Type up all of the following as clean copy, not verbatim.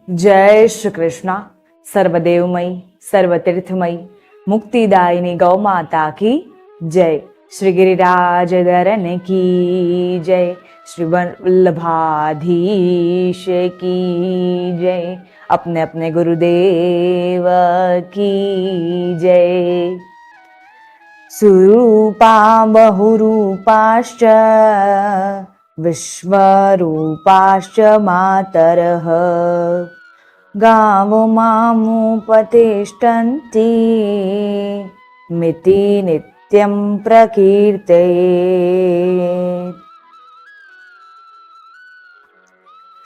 जय श्री कृष्णा। सर्वदेवमयी सर्वतीर्थमयी मुक्तिदायिनी गौ माता की जय। श्री गिरिराज धरन की जय। श्री वल्लभाधीश की जय। अपने अपने गुरुदेव की जय। सुरूपा बहुरूपाश्च विश्वरूपाश्च मातरः गावो मामुपतिष्ठन्ति मिति नित्यं प्रकीर्तयेत्।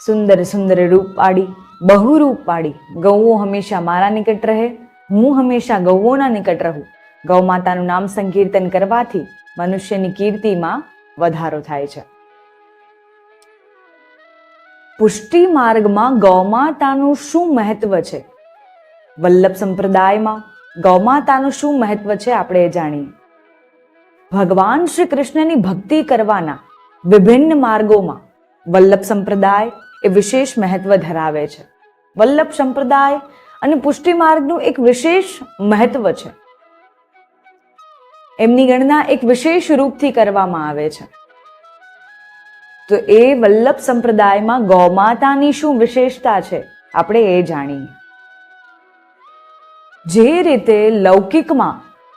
સુંદર સુંદર રૂપ પાડી, બહુરૂપ પાડી ગૌઓ હંમેશા મારા નિકટ રહે, હું હંમેશા ગૌઓના નિકટ રહું. ગૌ માતાનું નામ સંકીર્તન કરવાથી મનુષ્યની કીર્તિમાં વધારો થાય છે. પુષ્ટિ માર્ગમાં ગૌમાતાનું શું મહત્વ છે? વલ્લભ સંપ્રદાયમાં ગૌમાતાનું શું મહત્વ છે આપણે એ જાણીએ. ભગવાન શ્રી કૃષ્ણની ભક્તિ કરવાના વિભિન્ન માર્ગોમાં વલ્લભ સંપ્રદાય એ વિશેષ મહત્વ ધરાવે છે. વલ્લભ સંપ્રદાય અને પુષ્ટિ માર્ગનું એક વિશેષ મહત્વ છે. એમની ગણના એક વિશેષ રૂપથી કરવામાં આવે છે. તો એ વલ્લભ સંપ્રદાયમાં ગૌમાતાની શું વિશેષતા છે આપણે એ જાણીએ. જે રીતે લૌકિકમાં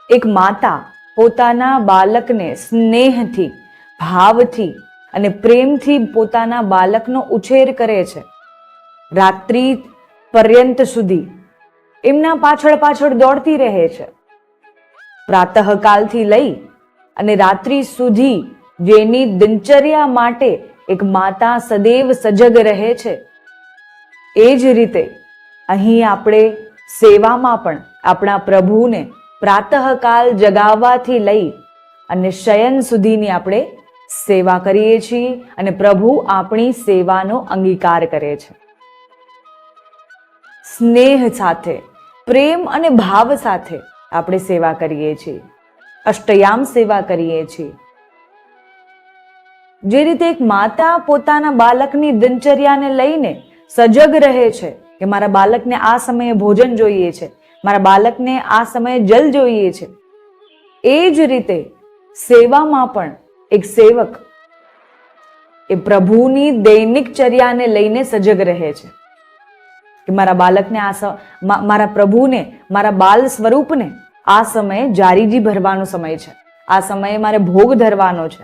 એક માતા પોતાના બાળકને સ્નેહથી, ભાવથી અને પ્રેમથી પોતાના બાળકનો ઉછેર કરે છે, રાત્રિ પર્યંત સુધી એમના પાછળ પાછળ દોડતી રહે છે. પ્રાતઃકાલથી લઈ અને રાત્રિ સુધી જેની દિનચર્યા માટે એક માતા સદૈવ સજગ રહે છે, એ જ રીતે અહીં આપણે સેવામાં પણ આપણા પ્રભુને પ્રાતઃકાલ જગાવવાથી લઈ અને શયન સુધીની આપણે સેવા કરીએ છીએ અને પ્રભુ આપણી સેવાનો અંગીકાર કરે છે. સ્નેહ સાથે, પ્રેમ અને ભાવ સાથે આપણે સેવા કરીએ છીએ, અષ્ટયામ સેવા કરીએ છીએ. જે રીતે એક માતા પોતાના બાળકની દિનચર્યાને લઈને સજગ રહે છે કે મારા બાળકને આ સમયે ભોજન જોઈએ છે, મારા બાળકને આ સમયે જલ જોઈએ છે, એ જ રીતે સેવામાં પણ એક સેવક એ પ્રભુની દૈનિક ચર્યાને લઈને સજગ રહે છે કે મારા બાળકને મારા પ્રભુને, મારા બાલ સ્વરૂપને આ સમયે જારીજી ભરવાનો સમય છે, આ સમયે મારે ભોગ ધરવાનો છે,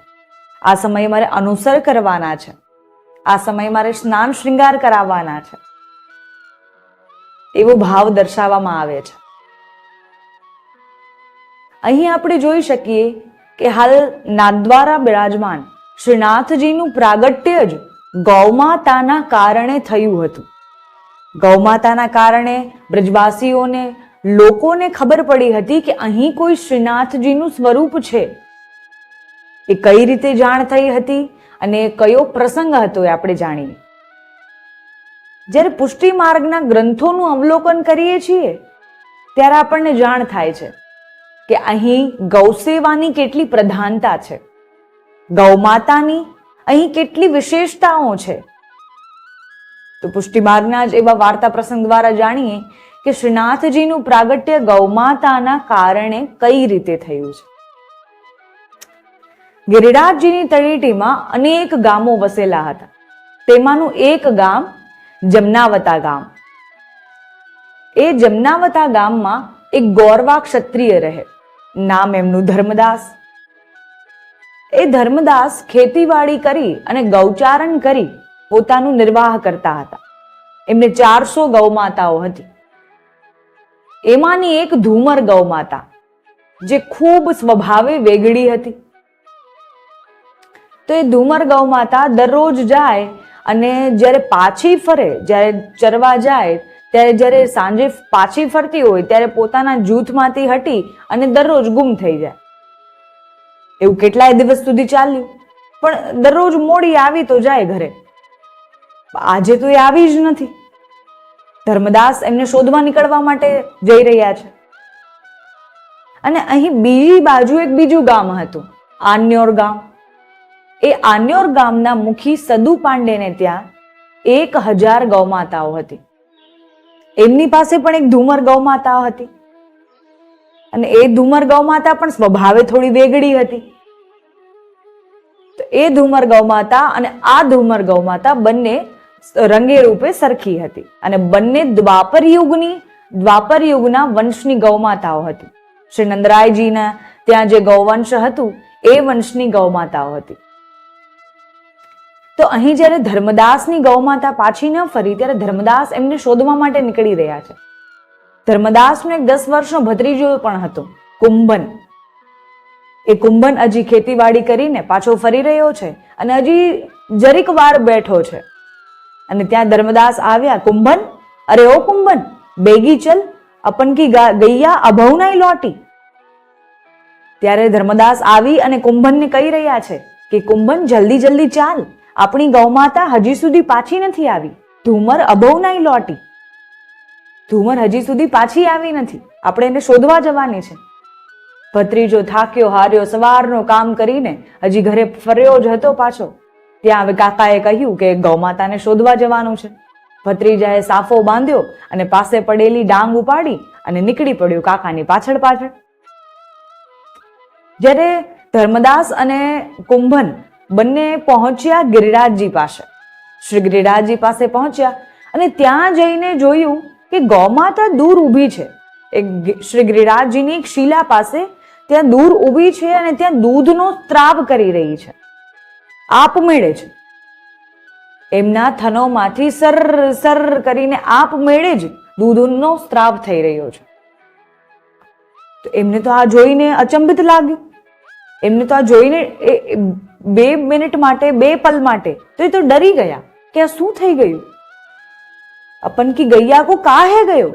આ સમયે મારે અનુસર કરવાના છે, આ સમયે મારે સ્નાન શૃંગાર કરાવવાના છે, એવો ભાવ દર્શાવવામાં આવે છે. અહીં આપણે જોઈ શકીએ કે હાલ નાથદ્વારા બિરાજમાન શ્રીનાથજીનું પ્રાગટ્ય જ ગૌમાતાના કારણે થયું હતું. ગૌમાતાના કારણે બ્રજવાસીઓને, લોકોને ખબર પડી હતી કે અહીં કોઈ શ્રીનાથજીનું સ્વરૂપ છે. એ કઈ રીતે જાણ થઈ હતી અને કયો પ્રસંગ હતો એ આપણે જાણીએ. જ્યારે પુષ્ટિ માર્ગના ગ્રંથોનું અવલોકન કરીએ છીએ ત્યારે આપણને જાણ થાય છે કે અહીં ગૌસેવાની કેટલી પ્રધાનતા છે, ગૌમાતાની અહીં કેટલી વિશેષતાઓ છે. તો પુષ્ટિ માર્ગના જ એવા વાર્તા પ્રસંગ દ્વારા જાણીએ કે શ્રીનાથજીનું પ્રાગટ્ય ગૌમાતાના કારણે કઈ રીતે થયું છે. ગિરિરાજજીની તળેટીમાં અનેક ગામો વસેલા હતા. તેમાંનું એક ગામ જમનાવતા ગામ. એ જમનાવતા ગામમાં એક ગોરવા ક્ષત્રિય રહે. નામ એમનું ધર્મદાસ. એ ધર્મદાસ ખેતીવાડી કરી અને ગૌચારણ કરી પોતાનું નિર્વાહ કરતા હતા. એમને 400 ગૌમાતાઓ હતી. એમાંની એક ધૂમર ગૌમાતા જે ખૂબ સ્વભાવે વેગળી હતી. તો એ ધૂમર ગૌમાતા દરરોજ જાય અને જ્યારે પાછી ફરે, જ્યારે ચરવા જાય, ત્યારે જ્યારે સાંજે પાછી ફરતી હોય ત્યારે પોતાના જૂથમાંથી હટી અને દરરોજ ગુમ થઈ જાય. એવું કેટલાય દિવસ સુધી ચાલ્યું, પણ દરરોજ મોડી આવી તો જાય ઘરે. આજે તો એ આવી જ નથી. ધર્મદાસ એમને શોધવા નીકળવા માટે જઈ રહ્યા છે. અને અહીં બીજી બાજુ એક બીજું ગામ હતું, આન્યોર ગામ. એ આન્યોર ગામના મુખી સદુ પાંડેને ત્યાં 1000 ગૌમાતાઓ હતી. એમની પાસે પણ એક ધુમર ગૌ માતા હતી અને એ ધુમર ગૌ માતા પણ સ્વભાવે થોડી વેગળી હતી. તો એ ધુમર ગૌ માતા અને આ ધુમર ગૌ માતા બંને રંગે રૂપે સરખી હતી અને બંને દ્વાપર યુગના વંશની ગૌ માતાઓ હતી. શ્રી નંદરાયજીના ત્યાં જે ગૌવંશ હતું એ વંશની ગૌ માતાઓ હતી. તો અહીં જ્યારે ધર્મદાસની ગૌ માતા પાછી ન ફરી ત્યારે ધર્મદાસ એમને શોધવા માટે નીકળી રહ્યા છે. ધર્મદાસનો એક 10 વર્ષનો ભત્રીજો પણ હતો, કુંભન. એ કુંભન હજી ખેતીવાડી કરીને પાછો ફરી રહ્યો છે અને હજી જરીક વાર બેઠો છે અને ત્યાં ધર્મદાસ આવ્યા. કુંભન, અરે ઓ કુંભન, બેગી ચલ, अपन की गैया अभव नहीं लौटी. ત્યારે ધર્મદાસ આવી અને કુંભનને કહી રહ્યા છે કે કુંભન જલ્દી જલ્દી ચાલ, આપણી ગૌમાતા હજી સુધી પાછી નથી આવી. ધુમર અભવ નહીં લોટી. ધુમર હજી સુધી પાછી આવી નથી, આપણે એને શોધવા જવાની છે. ભત્રીજો થાક્યો હાર્યો સવારનો કામ કરીને હજી ઘરે ફર્યો જ હતો પાછો. ત્યાં હવે કાકાએ કહ્યું કે ગૌમાતાને શોધવા જવાનું છે. ભત્રીજાએ સાફો બાંધ્યો અને પાસે પડેલી ડાંગ ઉપાડી અને નીકળી પડ્યો કાકાની પાછળ પાછળ. જ્યારે ધર્મદાસ અને કુંભન બંને પહોંચ્યા ગિરિરાજજી પાસે. શ્રી ગિરિરાજજી પાસે પહોંચ્યા અને ત્યાં જઈને જોયું કે ગૌમાતા દૂર ઊભી છે. શ્રી ગિરિરાજજીની એક શિલા પાસે ત્યાં દૂર ઊભી છે અને ત્યાં દૂધનો સ્ત્રાવ કરી રહી છે, આપમેળે છે. એમના થનોમાંથી સર સર કરીને આપમેળે જ દૂધનો સ્ત્રાવ થઈ રહ્યો છે. તો એમને તો આ જોઈને અચંબિત લાગ્યું. એમને તો આ જોઈને 2 મિનિટ માટે 2 પલ માટે તો એ તો ડરી ગયા કે આ શું થઈ ગયું. अपन की गैया को काहे गयो.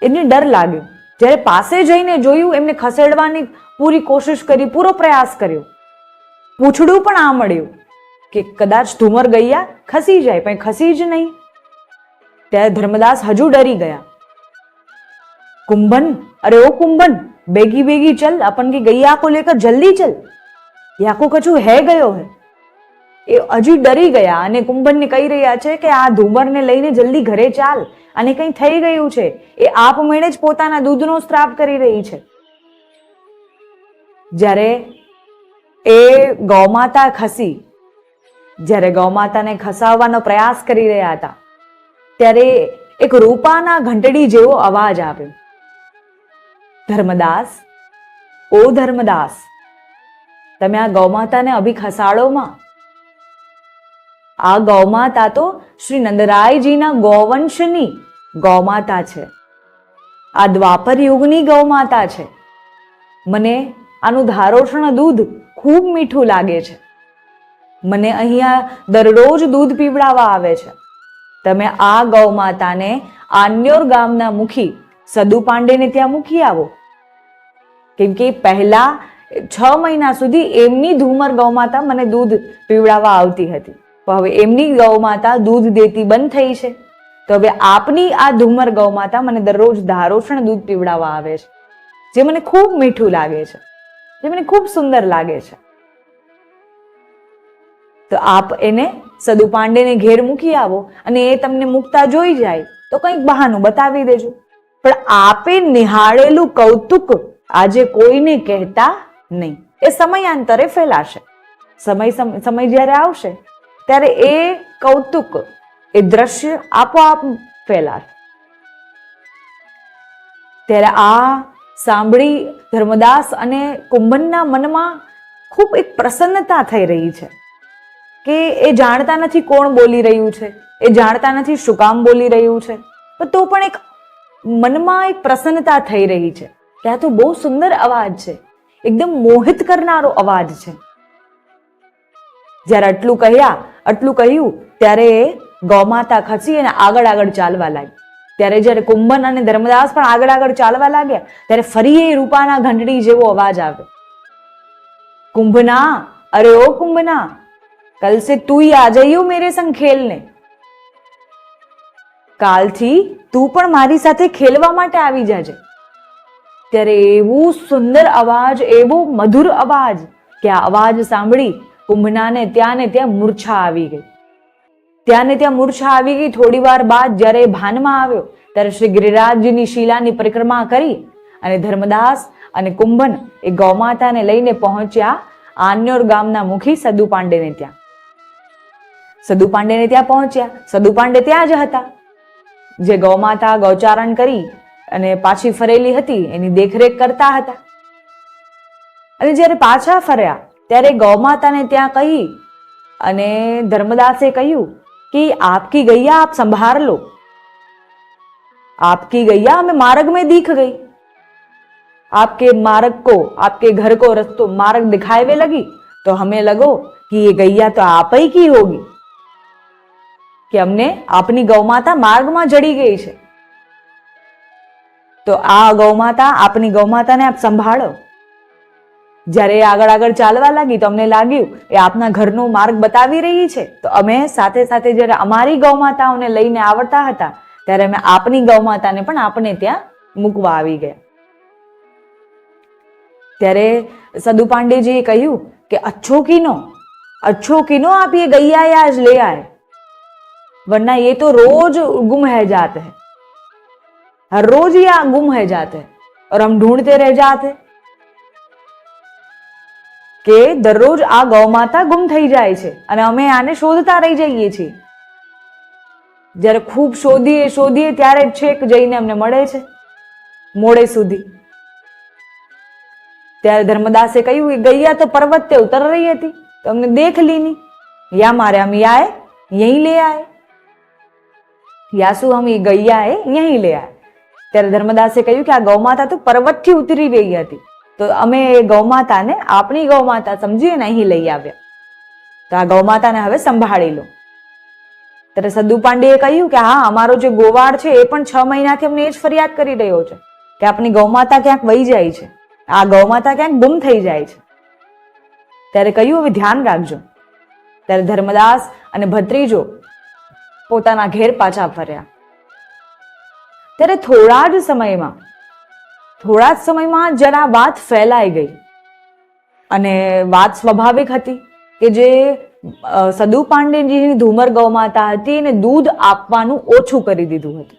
એમને ડર લાગ્યો. જ્યારે પાસે જઈને જોયું, એમને ખસેડવાની પૂરી કોશિશ કરી, પૂરો પ્રયાસ કર્યો. પૂછડું પણ આ મળ્યું કે કદાચ ધુમર ગૈયા ખસી જાય, પણ ખસી જ નહીં. ત્યારે ધર્મદાસ હજુ ડરી ગયા. कुंभन, अरे ओ कुंभन, बेगी बेगी चल, अपन की गैया को लेकर जल्दी चल, या को कछु है गयो है. એ હજુ ડરી ગયા અને કુંભનને કહી રહ્યા છે કે આ ધુમરને લઈને જલ્દી ઘરે ચાલ, અને કંઈ થઈ ગયું છે. એ આપમેળે જ પોતાના દૂધનો સ્ત્રાવ કરી રહી છે. જ્યારે એ ગૌમાતા ખસી, જ્યારે ગૌમાતાને ખસાવવાનો પ્રયાસ કરી રહ્યા હતા ત્યારે એક રૂપાના ઘંટડી જેવો અવાજ આવ્યો. ધર્મદાસ, ઓ ધર્મદાસ, તમે આ ગૌમાતાને અભી ખસાડોમાં. આ ગૌમાતા તો શ્રી નંદરાયજીના ગૌવંશની ગૌમાતા છે. આ દ્વાપર યુગની ગૌમાતા છે. મને આનું ધારોષણ દૂધ ખૂબ મીઠું લાગે છે. મને અહીંયા દરરોજ દૂધ પીવડાવવા આવે છે. તમે આ ગૌમાતાને આન્યોર ગામના મુખી સદુ પાંડેને ત્યાં મૂકી આવો. કેમ કે પહેલા 6 મહિના સુધી એમની ધુમર ગૌમાતા મને દૂધ પીવડાવવા આવતી હતી, પણ હવે એમની ગૌમાતા દૂધ દેતી બંધ થઈ છે. તો હવે આપની આ ધુમર ગૌમાતા મને દરરોજ ધારોષણ દૂધ પીવડાવવા આવે છે, જે મને ખૂબ મીઠું લાગે છે, જે મને ખૂબ સુંદર લાગે છે. તો આપ એને સદુ પાંડેને ઘેર મૂકી આવો અને એ તમને મૂકતા જોઈ જાય તો કંઈક બહાનું બતાવી દેજો. પણ આપે નિહાળેલું કૌતુક આજે કોઈને કહેતા નહીં. એ સમયાંતરે ફેલાશે. સમય જ્યારે આવશે ત્યારે એ કૌતુક, એ દ્રશ્ય આપોઆપ ફેલાશે. ત્યારે આ સાંભળી ધર્મદાસ અને કુંભનના મનમાં ખૂબ એક પ્રસન્નતા થઈ રહી છે કે એ જાણતા નથી કોણ બોલી રહ્યું છે, એ જાણતા નથી શું કામ બોલી રહ્યું છે, તો પણ એક મનમાં એક પ્રસન્નતા થઈ રહી છે કે આ તો બહુ સુંદર અવાજ છે, એકદમ મોહિત કરનારો અવાજ છે. જ્યારે આટલું કહ્યું ત્યારે ગૌમાતા ખસી અને આગળ આગળ ચાલવા લાગી. ત્યારે જ્યારે કુંભન અને ધર્મદાસ પણ આગળ આગળ ચાલવા લાગ્યા ત્યારે ફરી એ રૂપાના ઘંટડી જેવો અવાજ આવ્યો. कुंभना, अरे ओ कुंभना, कल से तू ही आ जाइयो मेरे संग खेलने. કાલથી તું પણ મારી સાથે ખેલવા માટે આવી જાજે. ત્યારે એવું સુંદર અવાજ, એવો મધુર અવાજ કે આ અવાજ સાંભળી કુંભનાને ત્યાં મૂર્છા આવી ગઈ. ત્યાં ને ત્યાં મૂર્છા આવી ગઈ. થોડી વાર બાદ જ્યારે ભાનમાં આવ્યો ત્યારે શ્રી ગિરિરાજજીની શિલાની પરિક્રમા કરી અને ધર્મદાસ અને કુંભન એ ગૌમાતાને લઈને પહોંચ્યા આન્યોર ગામના મુખી સદુ પાંડેને ત્યાં. સદુ પાંડેને ત્યાં પહોંચ્યા. સદુ પાંડે ત્યાં જ હતા. જે ગૌમાતા ગૌચારણ કરી અને પાછી ફરેલી હતી એની દેખરેખ કરતા હતા. અને જ્યારે પાછા ફર્યા ત્યારે ગૌમાતાને ત્યાં કહી અને ધર્મદાસે કહ્યું कि आपकी गैया आप संभाल लो, आपकी गैया हमें मार्ग में दिख गई, आपके मार्ग को, आपके घर को रस्तो मार्ग दिखावे लगी तो हमें लगो कि ये गैया तो आप ही की होगी, कि हमने अपनी गौमाता मार्ग में जड़ी गई है, तो आ गौमाता अपनी गौमाता ने आप संभाळो. જ્યારે આગળ આગળ ચાલવા લાગી તો અમને લાગ્યું એ આપના ઘરનો માર્ગ બતાવી રહી છે, તો અમે સાથે સાથે જ્યારે અમારી ગૌમાતાઓને લઈને આવતા હતા ત્યારે અમે આપની ગૌમાતાને પણ આપણે ત્યાં મૂકવા આવી ગયા. ત્યારે સદુ પાંડેજીએ કહ્યું કે अच्छो किनो आप ये गैया आज ले आए, वरना ये तो रोज गुम है जाते हैं, हर रोज ये गुम है जाते हैं और हम ढूंढते रह जाते કે દરરોજ આ ગૌમાતા ગુમ થઈ જાય છે અને અમે આને શોધતા રહી જઈએ છીએ. જ્યારે ખૂબ શોધીએ ત્યારે છેક જઈને અમને મળે છે મોડે સુધી. ત્યારે ધર્મદાસે કહ્યું એ ગૈયા તો પર્વત पे उतर रही હતી तो हमने देख ली नहीं, या मारे हम ये आए यहीं ले आए, यासु हम ये गैया है यहीं ले आए. ત્યારે ધર્મદાસે કહ્યું કે આ ગૌમાતા તો પર્વતથી ઉતરી રહી હતી તો અમે ગૌમાતાને આપણી ગૌમાતા સમજીને અહીં લઈ આવ્યા, તો આ ગૌમાતાને હવે સંભાળી લો. ત્યારે સદુ પાંડેએ કહ્યું કે હા, અમારો જે ગોવાળ છે એ પણ 6 મહિનાથી અમને એ જ ફરિયાદ કરી રહ્યો છે કે આપણી ગૌમાતા ક્યાંક વહી જાય છે, આ ગૌમાતા ક્યાંક ગુમ થઈ જાય છે. ત્યારે કહ્યું હવે ધ્યાન રાખજો. ત્યારે ધર્મદાસ અને ભત્રીજો પોતાના ઘેર પાછા ફર્યા. ત્યારે થોડા જ સમયમાં જરા વાત ફેલાઈ ગઈ અને વાત સ્વાભાવિક હતી કે જે સદુ પાંડેજીની ધુમર ગૌમાતા હતી એને દૂધ આપવાનું ઓછું કરી દીધું હતું.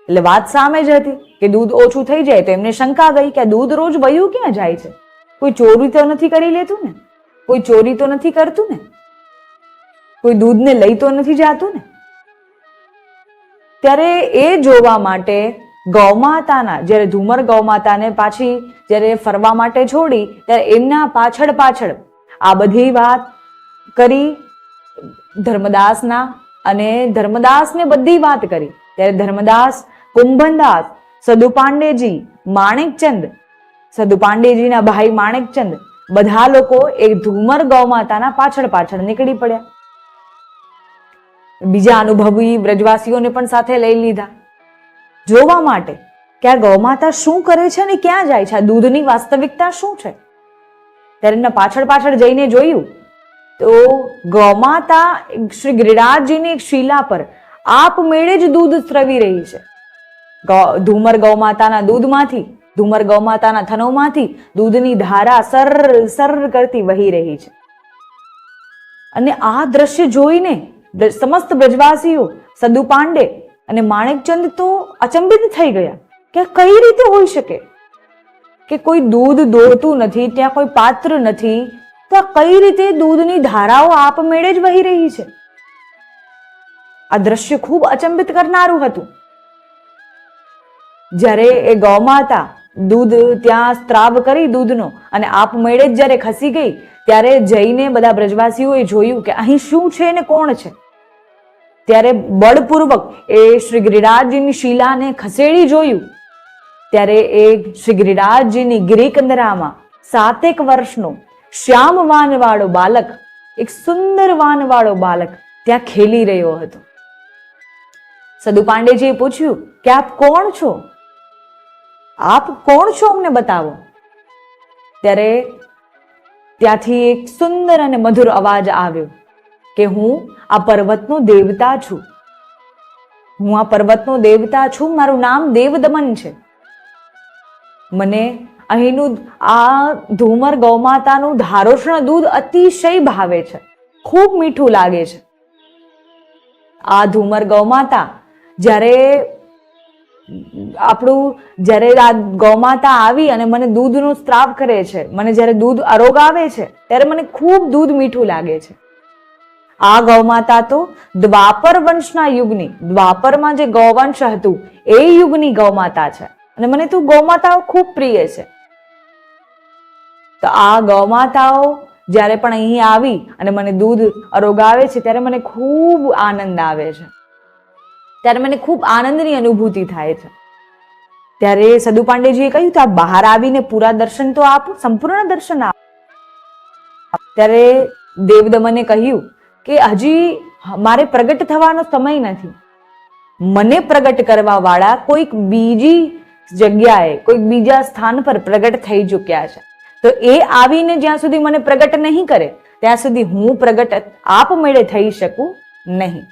એટલે વાત સામે જ હતી કે દૂધ ઓછું થઈ જાય તો એમને શંકા ગઈ કે દૂધ રોજ વયું ક્યાં જાય છે, કોઈ ચોરી તો નથી કરી લેતું ને, કોઈ ચોરી તો નથી કરતું ને, કોઈ દૂધને લઈ તો નથી જાતું ને. ત્યારે એ જોવા માટે ગૌમાતાના જ્યારે ધુમર ગૌમાતાને પાછી જ્યારે ફરવા માટે છોડી ત્યારે એમના પાછળ આ બધી વાત કરી ધર્મદાસના, અને ધર્મદાસને બધી વાત કરી. ત્યારે ધર્મદાસ, કુંભનદાસ, સદુ પાંડેજી, માણેકચંદ, સદુ પાંડેજીના ભાઈ માણેકચંદ બધા લોકો એક ધુમર ગૌમાતાના પાછળ નીકળી પડ્યા. બીજા અનુભવી બ્રજવાસીઓને પણ સાથે લઈ લીધા જોવા માટે કે આ ગૌમાતા શું કરે છે અને ક્યાં જાય છે, આ દૂધની વાસ્તવિકતા શું છે. ત્યારે એમના પાછળ જઈને જોયું તો ગૌમાતા શ્રી ગિરિરાજજીની એક શિલા પર આપમેળે જ દૂધ સ્રવી રહી છે. ધુમર ગૌમાતાના દૂધમાંથી, ધુમર ગૌમાતાના થનોમાંથી દૂધની ધારા સર કરતી વહી રહી છે. અને આ દ્રશ્ય જોઈને સમસ્ત બ્રજવાસીઓ, સદુ પાંડે અને માણેકચંદ તો અચંબિત થઈ ગયા કે કઈ રીતે હોઈ શકે કે કોઈ દૂધ દોડતું નથી, ત્યાં કોઈ પાત્ર નથી, તો કઈ રીતે દૂધની ધારાઓ આપમેળે જ વહી રહી છે. આ દ્રશ્ય ખૂબ અચંબિત કરનારું હતું. જ્યારે એ ગૌમાતા દૂધ ત્યાં સ્ત્રાવ કરી દૂધનો અને આપમેળે જ જ્યારે ખસી ગઈ ત્યારે જઈને બધા બ્રજવાસીઓએ જોયું કે અહીં શું છે ને કોણ છે. ત્યારે બળપૂર્વક એ શ્રી ગિરિરાજજીની શિલાને ખસેડી જોયું ત્યારે એ શ્રી ગિરિરાજજીની ગિરિકંદરામાં 7 વર્ષનો શ્યામ વાનવાળો બાલક, એક સુંદર વાનવાળો બાલક ત્યાં ખેલી રહ્યો હતો. સદુ પાંડેજીએ પૂછ્યું કે આપ કોણ છો, આપ કોણ છો, અમને બતાવો. ત્યારે ત્યાંથી એક સુંદર અને મધુર અવાજ આવ્યો કે હું આ પર્વતનો દેવતા છું, હું આ પર્વતનો દેવતા છું, મારું નામ દેવદમન છે. મને અહીંનું આ ધુમર ગૌમાતાનું ધારોષ્ણ દૂધ અતિશય ભાવે છે, ખૂબ મીઠું લાગે છે. આ ધુમર ગૌમાતા જ્યારે આ ગૌમાતા આવી અને મને દૂધનો સ્ત્રાવ કરે છે, મને જ્યારે દૂધ અરોગાવે છે ત્યારે મને ખૂબ દૂધ મીઠું લાગે છે. આ ગૌમાતા તો દ્વાપર વંશના યુગની, દ્વાપરમાં જે ગૌવંશ હતું એ યુગની ગૌમાતા છે અને મને તો ગૌમાતાઓ ખૂબ પ્રિય છે. તો આ ગૌમાતાઓ જ્યારે પણ અહીં આવી અને મને દૂધ અરોગાવે છે ત્યારે મને ખૂબ આનંદ આવે છે, ત્યારે મને ખૂબ આનંદની અનુભૂતિ થાય છે. ત્યારે સદુ પાંડેજીએ કહ્યું તો આ બહાર આવીને પૂરા દર્શન તો આપો, સંપૂર્ણ દર્શન આપો. ત્યારે દેવદમને કહ્યું કે હજી મારે પ્રગટ થવાનો સમય નથી, મને પ્રગટ કરવા વાળા કોઈક બીજી જગ્યાએ, કોઈક બીજા સ્થાન પર પ્રગટ થઈ ચૂક્યા છે. તો એ આવીને જ્યાં સુધી મને પ્રગટ નહીં કરે ત્યાં સુધી હું પ્રગટ આપમેળે થઈ શકું નહીં.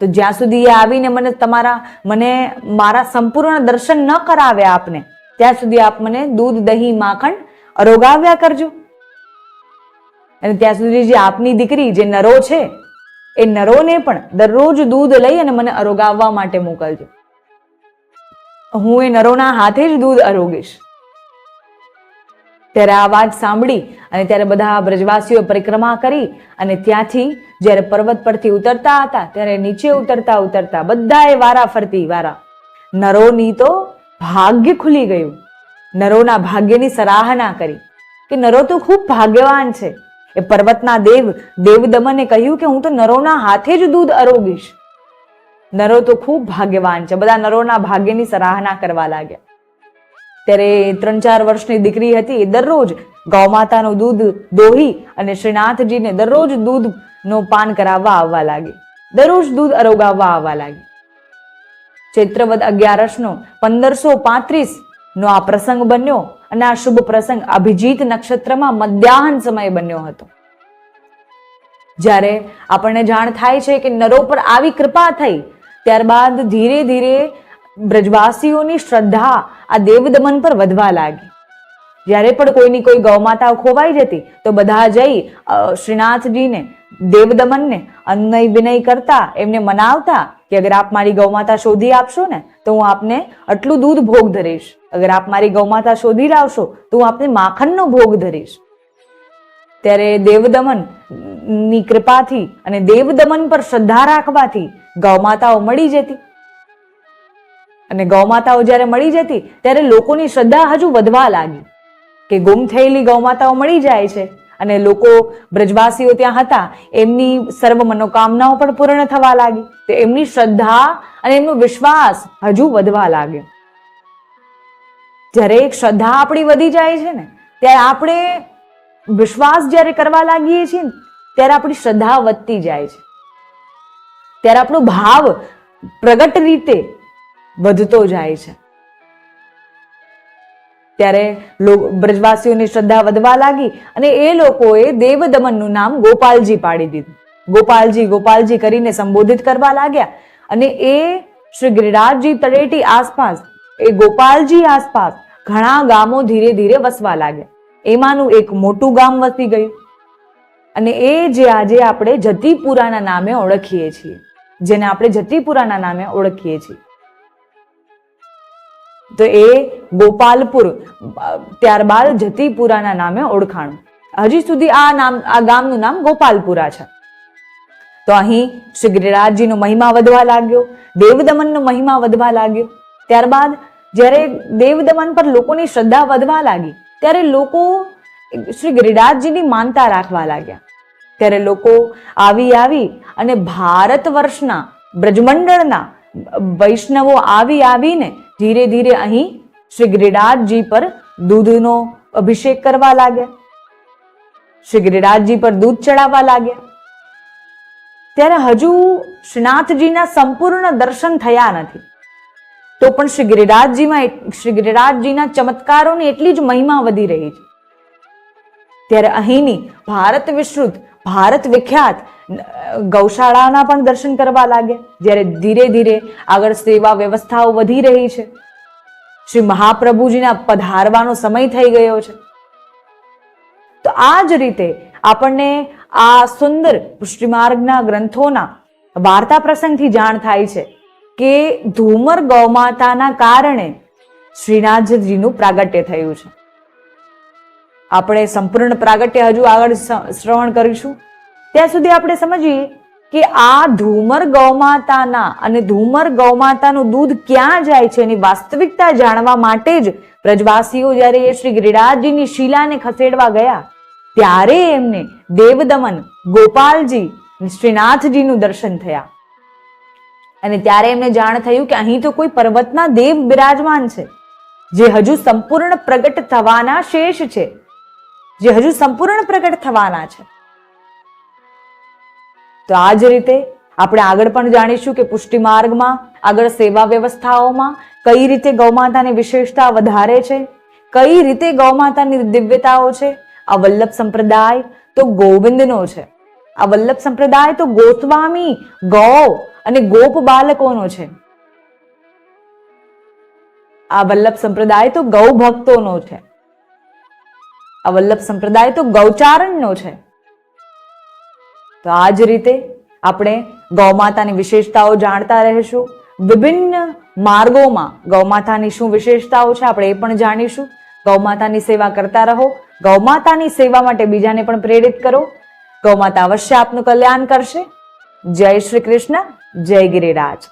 તો જ્યાં સુધી એ આવીને મને મારા સંપૂર્ણ દર્શન ન કરાવે આપને, ત્યાં સુધી આપ મને દૂધ, દહીં, માખણ અરોગાવ્યા કરજો. અને ત્યાં સુધી જે આપની દીકરી જે નરો છે એ નરોને પણ દરરોજ દૂધ લઈ અને મને અરોગાવવા માટે મોકલજો. હું એ નરોના હાથે જ દૂધ અરોગીશ. ત્યારે આ વાત સાંભળી અને ત્યારે બધા બ્રજવાસીઓ પરિક્રમા કરી અને ત્યાંથી જ્યારે પર્વત પરથી ઉતરતા હતા ત્યારે નીચે ઉતરતા ઉતરતા બધાએ વારા ફરતી વારા નરોની તો ભાગ્ય ખુલી ગયું. નરોના ભાગ્યની સરાહના કરી કે નરો તો ખૂબ ભાગ્યવાન છે. એ પર્વતના દેવદમને કહ્યું કે હું તો નરોના હાથે જ દૂધ અરોગીશ. નરો તો ખૂબ ભાગ્યવાન છે. બધા નરોના ભાગ્યની સરાહના કરવા લાગ્યા. ત્યારે 3-4 વર્ષની દીકરી હતી, એ દરરોજ ગૌમાતાનું દૂધ દોહી અને શ્રીનાથજીને દરરોજ દૂધનો પાન કરાવવા આવવા લાગી, દરરોજ દૂધ અરોગાવવા આવવા લાગી. ચૈત્રવદ 11 1535 નો આ પ્રસંગ બન્યો અને આ શુભ પ્રસંગ અભિજીત નક્ષત્રમાં મધ્યાહન સમય બન્યો હતો. જ્યારે આપણને જાણ થાય છે કે નરો પર આવી કૃપા થઈ, ત્યારબાદ ધીરે ધીરે બ્રજવાસીઓની શ્રદ્ધા આ દેવદમન પર વધવા લાગી. જ્યારે પણ કોઈની કોઈ ગૌમાતા ખોવાઈ જતી તો બધા જઈ શ્રીનાથજીને, દેવદમનને અન્નય વિનય કરતા, એમને મનાવતા કે અગર આપ મારી ગૌમાતા શોધી આપશો ને તો હું આપને આટલું દૂધ ભોગ ધરીશ, અગર આપ મારી ગૌમાતા શોધી લાવશો તો હું આપને માખણનો ભોગ ધરીશ. ત્યારે દેવદમન ની કૃપાથી અને દેવદમન પર શ્રદ્ધા રાખવાથી ગૌમાતાઓ મળી જતી. અને ગૌમાતાઓ જ્યારે મળી જતી ત્યારે લોકોની શ્રદ્ધા હજુ વધવા લાગી કે ગુમ થયેલી ગૌમાતાઓ મળી જાય છે અને લોકો, બ્રજવાસીઓ ત્યાં હતા, એમની સર્વ મનોકામનાઓ પણ પૂર્ણ થવા લાગી. તો એમની શ્રદ્ધા અને એમનો વિશ્વાસ હજુ વધવા લાગ્યો. જ્યારે એક શ્રદ્ધા આપણી વધી જાય છે ને ત્યારે આપણે વિશ્વાસ જ્યારે કરવા લાગીએ છીએ ને ત્યારે આપણી શ્રદ્ધા વધતી જાય છે, ત્યારે આપણો ભાવ પ્રગટ રીતે વધતો જાય છે. ત્યારે બ્રજવાસીઓની શ્રદ્ધા વધવા લાગી અને એ લોકોએ દેવદમનનું નામ ગોપાલજી પાડી દીધું. ગોપાલજી ગોપાલજી કરીને સંબોધિત કરવા લાગ્યા અને એ શ્રી ગિરિરાજજી તળેટી આસપાસ, એ ગોપાલજી આસપાસ ઘણા ગામો ધીરે ધીરે વસવા લાગ્યા. એમાંનું એક મોટું ગામ વસી ગયું અને એ જે આજે આપણે જતીપુરાના નામે ઓળખીએ છીએ, જેને આપણે જતીપુરાના નામે ઓળખીએ છીએ. તો એ ગોપાલપુર ત્યારબાદ જતીપુરાના નામે ઓળખાણું. હજી સુધી આ ગામનું નામ ગોપાલપુરા છે. તો અહીં શ્રી ગિરિરાજજીનો મહિમા વધવા લાગ્યો, દેવદમનનો મહિમા વધવા લાગ્યો. ત્યારબાદ જ્યારે દેવદમન પર લોકોની શ્રદ્ધા વધવા લાગી ત્યારે લોકો શ્રી ગિરિરાજજીની માનતા રાખવા લાગ્યા. ત્યારે લોકો આવી અને ભારત વર્ષના બ્રજમંડળના વૈષ્ણવો આવીને ધીરે ધીરે અહીં શ્રી ગિરિરાજજી પર દૂધનો અભિષેક કરવા લાગ્યા, શ્રી ગિરિરાજજી પર દૂધ ચડાવવા લાગ્યા. ત્યારે હજુ શ્રીનાથજીના સંપૂર્ણ દર્શન થયા નથી, તો પણ શ્રી ગિરિરાજજીના ચમત્કારોની એટલી જ મહિમા વધી રહી છે. ત્યારે અહીંની ભારત વિસ્તૃત, ભારત વિખ્યાત ગૌશાળાના પણ દર્શન કરવા લાગ્યા. જ્યારે ધીરે ધીરે આગળ સેવા વ્યવસ્થાઓ વધી રહી છે, શ્રી મહાપ્રભુજીના પધારવાનો સમય થઈ ગયો છે. તો આ જ રીતે આપણને આ સુંદર પુષ્ટિમાર્ગના ગ્રંથોના વાર્તા પ્રસંગથી જાણ થાય છે કે ધુમર ગૌમાતાના કારણે શ્રીનાથજીનું પ્રાગટ્ય થયું છે. આપણે સંપૂર્ણ પ્રાગટ્ય હજુ આગળ શ્રવણ કરીશું. ત્યાં સુધી આપણે સમજીએ કે આ ધુમર ગૌમાતાના અને ધુમર ગૌમાતાનું દૂધ ક્યાં જાય છે એની વાસ્તવિકતા જાણવા માટે જ વ્રજવાસીઓ જ્યારે એ શ્રી ગિરિરાજજીની શિલાને ખસેડવા ગયા ત્યારે એમને દેવદમન, ગોપાલજી, શ્રીનાથજીનું દર્શન થયા. અને ત્યારે એમને જાણ થયું કે અહીં તો કોઈ પર્વતના દેવ બિરાજમાન છે, જે હજુ સંપૂર્ણ પ્રગટ થવાના શેષ છે, જે હજુ સંપૂર્ણ પ્રગટ થવાના છે. તો આ જ રીતે આપણે આગળ પણ જાણીશું કે પુષ્ટિ માર્ગમાં આગળ સેવા વ્યવસ્થાઓમાં કઈ રીતે ગૌમાતાની વિશેષતા વધારે છે, કઈ રીતે ગૌમાતાની દિવ્યતાઓ છે. આ વલ્લભ સંપ્રદાય તો ગોવિંદનો છે. આ વલ્લભ સંપ્રદાય તો ગોસ્વામી, ગૌ અને ગોપ બાલકોનો છે. આ વલ્લભ સંપ્રદાય તો ગૌ ભક્તોનો છે. આ વલ્લભ સંપ્રદાય તો ગૌચારણનો છે. તો આ જ રીતે આપણે ગૌમાતાની વિશેષતાઓ જાણતા રહેશું. વિભિન્ન માર્ગોમાં ગૌમાતાની શું વિશેષતાઓ છે આપણે એ પણ જાણીશું. ગૌમાતાની સેવા કરતા રહો. ગૌમાતાની સેવા માટે બીજાને પણ પ્રેરિત કરો. ગૌમાતા અવશ્ય આપનું કલ્યાણ કરશે. જય શ્રી કૃષ્ણ, જય ગિરિરાજ.